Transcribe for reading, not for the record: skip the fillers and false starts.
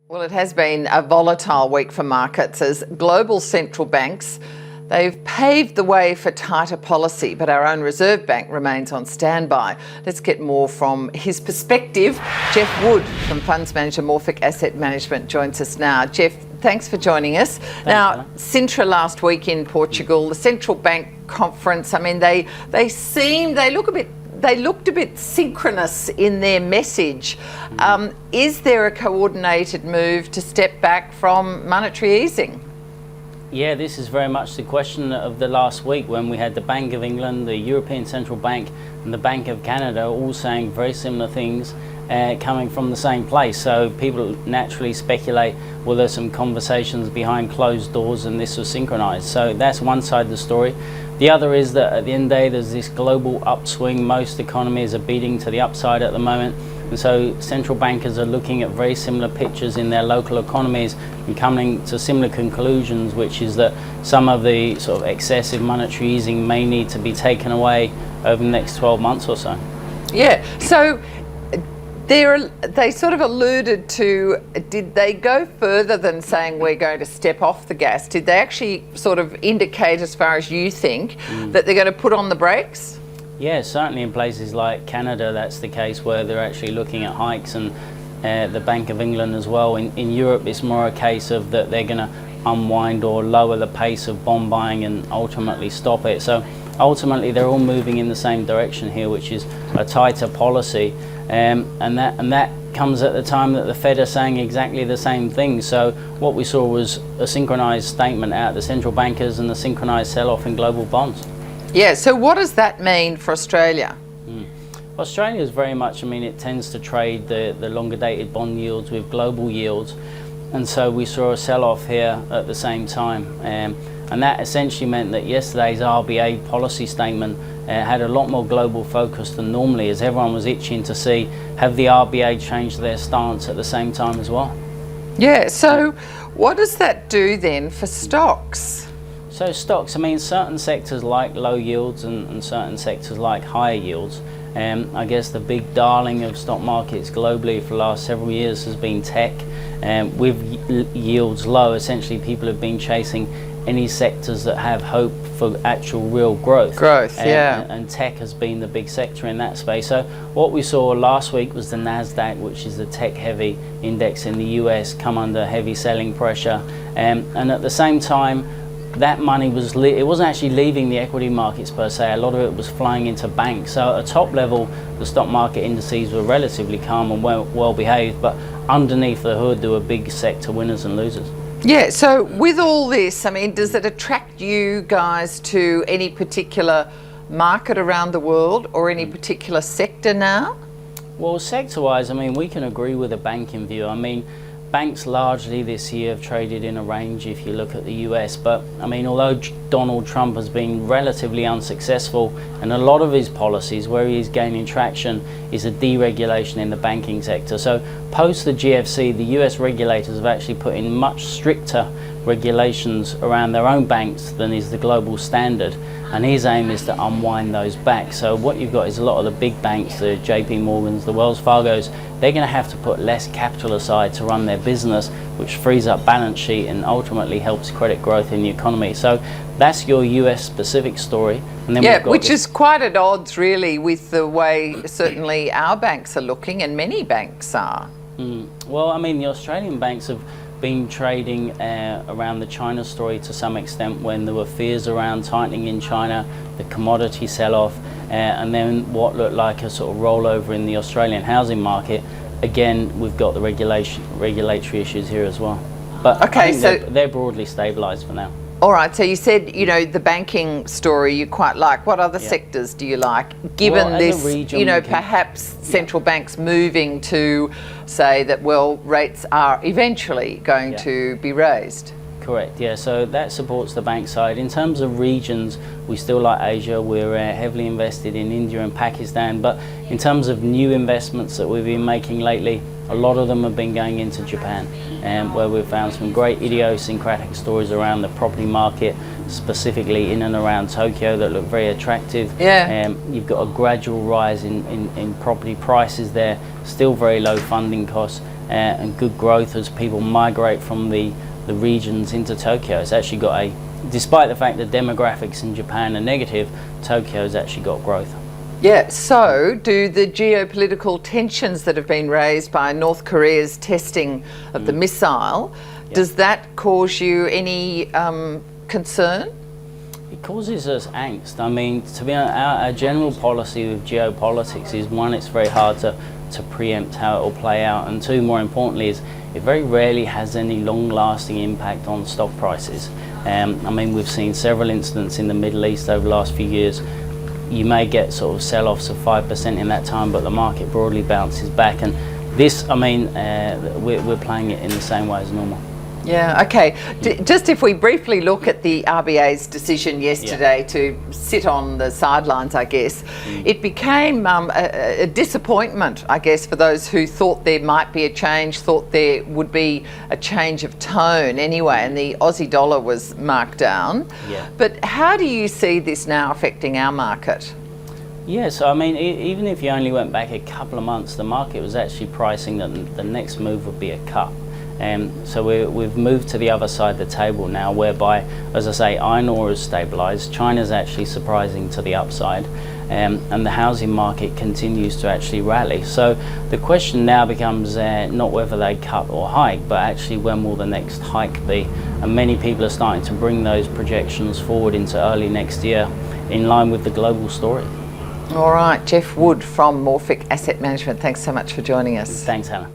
Well, it has been a volatile week for markets as global central banks, they've paved the way for tighter policy, but our own Reserve Bank remains on standby. Let's get more from his perspective. Geoff Wood from funds manager Morphic Asset Management joins us now. Geoff, thanks for joining us. Thanks, now, Anna. Sintra last week in Portugal, the central bank conference, I mean, they looked a bit synchronous in their message. Is there a coordinated move to step back from monetary easing? Yeah, this is very much the question of the last week when we had the Bank of England, the European Central Bank and the Bank of Canada all saying very similar things coming from the same place. So people naturally speculate, well, there's some conversations behind closed doors and this was synchronized. So that's one side of the story. The other is that at the end of the day, there's this global upswing. Most economies are beating to the upside at the moment. And so central bankers are looking at very similar pictures in their local economies and coming to similar conclusions, which is that some of the sort of excessive monetary easing may need to be taken away over the next 12 months or so. Yeah, so they sort of alluded to, did they go further than saying we're going to step off the gas? Did they actually sort of indicate, as far as you think, that they're going to put on the brakes? Yeah, certainly in places like Canada that's the case, where they're actually looking at hikes, and the Bank of England as well. In Europe it's more a case of that they're going to unwind or lower the pace of bond buying and ultimately stop it. So ultimately they're all moving in the same direction here, which is a tighter policy, and that comes at the time that the Fed are saying exactly the same thing. So what we saw was a synchronized statement out of the central bankers and the synchronized sell-off in global bonds. Yeah, so what does that mean for Australia? Australia is very much, I mean, it tends to trade the longer dated bond yields with global yields, and so we saw a sell-off here at the same time, and that essentially meant that yesterday's RBA policy statement had a lot more global focus than normally, as everyone was itching to see, have the RBA changed their stance at the same time as well? Yeah, so what does that do then for stocks? So stocks, I mean, certain sectors like low yields and certain sectors like higher yields. I guess the big darling of stock markets globally for the last several years has been tech. With yields low, essentially people have been chasing any sectors that have hope for actual real growth. And tech has been the big sector in that space. So what we saw last week was the Nasdaq, which is the tech heavy index in the US, come under heavy selling pressure, and at the same time that money was it wasn't actually leaving the equity markets per se. A lot of it was flying into banks. So at a top level the stock market indices were relatively calm and well behaved, but underneath the hood there were big sector winners and losers. Yeah, so with all this, I mean, does it attract you guys to any particular market around the world or any particular sector now? Well, sector-wise, I mean, we can agree with the banking view. I mean, banks largely this year have traded in a range if you look at the US, but I mean, although Donald Trump has been relatively unsuccessful, and a lot of his policies where he's gaining traction is a deregulation in the banking sector. So post the GFC, the US regulators have actually put in much stricter regulations around their own banks than is the global standard, and his aim is to unwind those back. So what you've got is a lot of the big banks, the JP Morgans, the Wells Fargos, they're going to have to put less capital aside to run their business, which frees up balance sheet and ultimately helps credit growth in the economy. So that's your US specific story. And then yeah, which is quite at odds really with the way certainly our banks are looking, and many banks are. Well, I mean, the Australian banks have been trading around the China story to some extent, when there were fears around tightening in China, the commodity sell-off, and then what looked like a sort of rollover in the Australian housing market. Again, we've got the regulatory issues here as well. But okay, so they're broadly stabilised for now. All right, so you said, you know, the banking story you quite like. What other sectors do you like, given this, you know, perhaps central banks moving to say that, well, rates are eventually going to be raised? Correct, yeah, so that supports the bank side. In terms of regions, we still like Asia. We're heavily invested in India and Pakistan, but in terms of new investments that we've been making lately, a lot of them have been going into Japan, where we've found some great idiosyncratic stories around the property market, specifically in and around Tokyo, that look very attractive. You've got a gradual rise in property prices there, still very low funding costs, and good growth as people migrate from the regions into Tokyo. It's actually got despite the fact that demographics in Japan are negative, Tokyo's actually got growth. Yeah, so do the geopolitical tensions that have been raised by North Korea's testing of the missile, does that cause you any concern? It causes us angst. I mean, to be honest, our general policy with geopolitics is, one, it's very hard to preempt how it will play out, and two, more importantly, is it very rarely has any long-lasting impact on stock prices. I mean, we've seen several incidents in the Middle East over the last few years. You may get sort of sell-offs of 5% in that time, but the market broadly bounces back. And this, I mean, we're playing it in the same way as normal. Yeah, okay. Just if we briefly look at the RBA's decision yesterday to sit on the sidelines, I guess, it became a disappointment, I guess, for those who thought there might be a change, thought there would be a change of tone anyway, and the Aussie dollar was marked down. Yeah. But how do you see this now affecting our market? Yeah, so I mean, even if you only went back a couple of months, the market was actually pricing that the next move would be a cut. So we've moved to the other side of the table now, whereby, as I say, iron ore has stabilised. China's actually surprising to the upside, and the housing market continues to actually rally. So the question now becomes not whether they cut or hike, but actually when will the next hike be? And many people are starting to bring those projections forward into early next year, in line with the global story. All right, Geoff Wood from Morphic Asset Management, thanks so much for joining us. Thanks, Hannah.